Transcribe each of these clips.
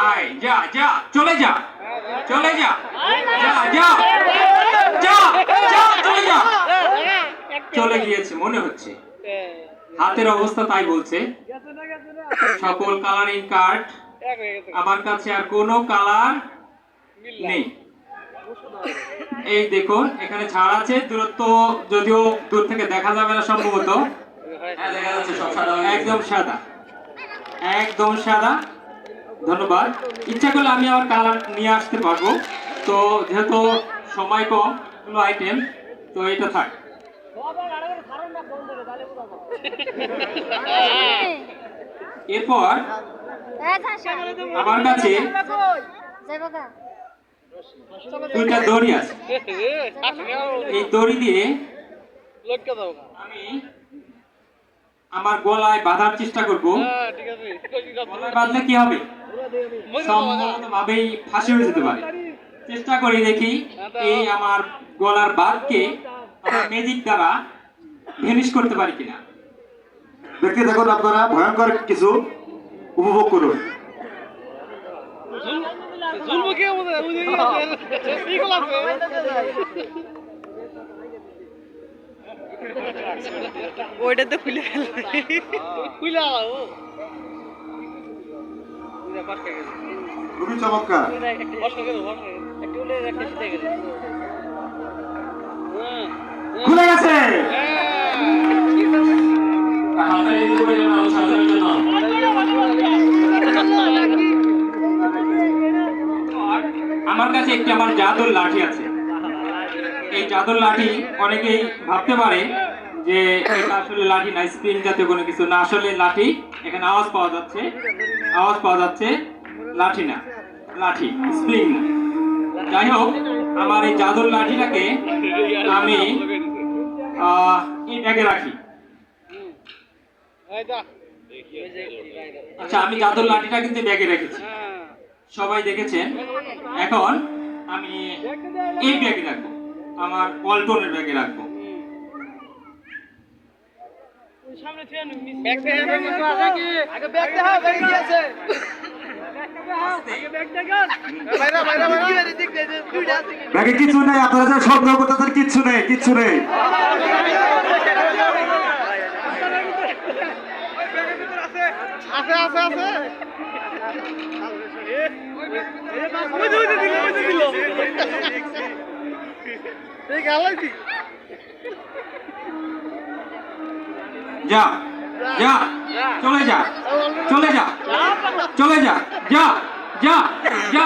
আয় যা যা চলে যা চলে যা যা যা যা যা চলে যা চলে গিয়েছে মনে হচ্ছে হাতের অবস্থা তাই বলছে সকল কালারিং কার্ড আমার কাছে আর কোনো কালার নেই এই দেখুন এখানে ছাড় আছে দূরত্ব যদিও দূর থেকে দেখা যাবে না সম্ভবত দেখা যাচ্ছে সব সাদা একদম সাদা একদম সাদা ধন্যবাদ ইচ্ছা করলে আমি আবার কালার নিয়ে আসতে পারবো তো যেহেতু সময় কম কোনো আইটেম তো এটা থাক এরপর আমার কাছে দুইটা দড়ি আছে এই দড়ি দিয়ে আমি আমার গলায় বাঁধার চেষ্টা করবো গলায় বাঁধলে কি হবে সম্ভবতভাবেই ফাঁসি হয়ে যেতে পারে চেষ্টা করি দেখি এই আমার গলার বাঁধকে আমার ম্যাজিক দ্বারা ভেনিশ করতে পারি কিনা দেখতে দেখুন আপনারা ভয়ঙ্কর কিছু উপভোগ করুন ওইটাতে খুলে খুবই চমৎকার খুলে গেছে আমার কাছে একটি আমার জাদুর লাঠি আছে এই জাদুর লাঠি অনেকেই ভাবতে পারে যে এটা আসলে লাঠি না স্প্রিং জাতীয় কোনো কিছু না আসলে লাঠি এখানে আওয়াজ পাওয়া যাচ্ছে লাঠি না লাঠি স্প্রিং না যাই হোক আমার এই জাদুর লাঠিটাকে আমি এই ব্যাগে রাখি আচ্ছা আমি জাদুর লাঠিটা কিন্তু ব্যাগে রেখেছি সবাই দেখেছেন এখন আমি এই ব্যাগে রাখবো আমার পল্টনের ব্যাগে রাখবো ব্যাগে কিছু নেই আপনারা যা সন্দেহ করতেছেন কিচ্ছু নেই কিচ্ছু নেই যা যা চলে যা চলে যা চলে যা যা যা যা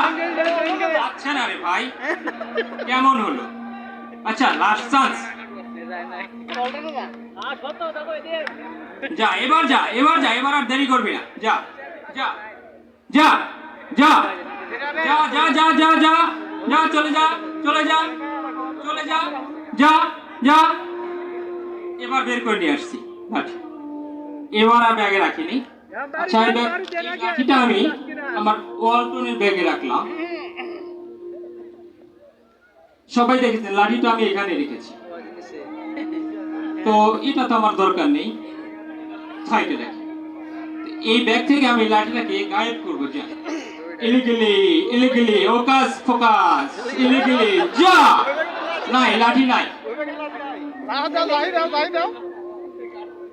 আচ্ছা না রে ভাই কেমন হলো আচ্ছা লাস্ট চান্স যা এবার যা এবার যা এবার আর দেরি করবি না যা যা যা যা যা যা যা যা যা যা চলে যা চলে যা চলে যা যা যা এবার বের করে নিয়ে আসছি লাঠি এবার আর ব্যাগে রাখিনি আচ্ছা লাঠিটা আমি আমার ওয়ালটনের ব্যাগে রাখলাম সবাই দেখেছেন লাঠিটা আমি এখানে রেখেছি তো এটা তো আমার দরকার নেই সাইডে রাখি এই ব্যাগ থেকে আমি লাঠিটাকে গায়েব করবো যা এলিগেলি ওকাস ফোকাস এলিগেলি যা নাই লাঠি নাই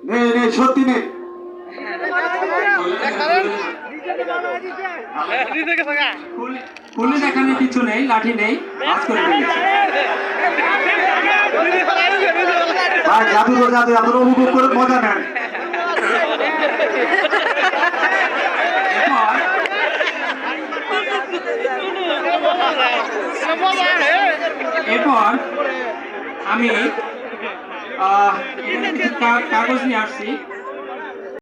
নেই নেই সত্যি নেই খুলে দেখানোর কিছু নেই লাঠি নেই আজ করে ফেলেছি ভাই জাদু তো জাদু আপনারা উপভোগ করে মজা নেন এরপর আমি কাগজ নিয়ে আসছি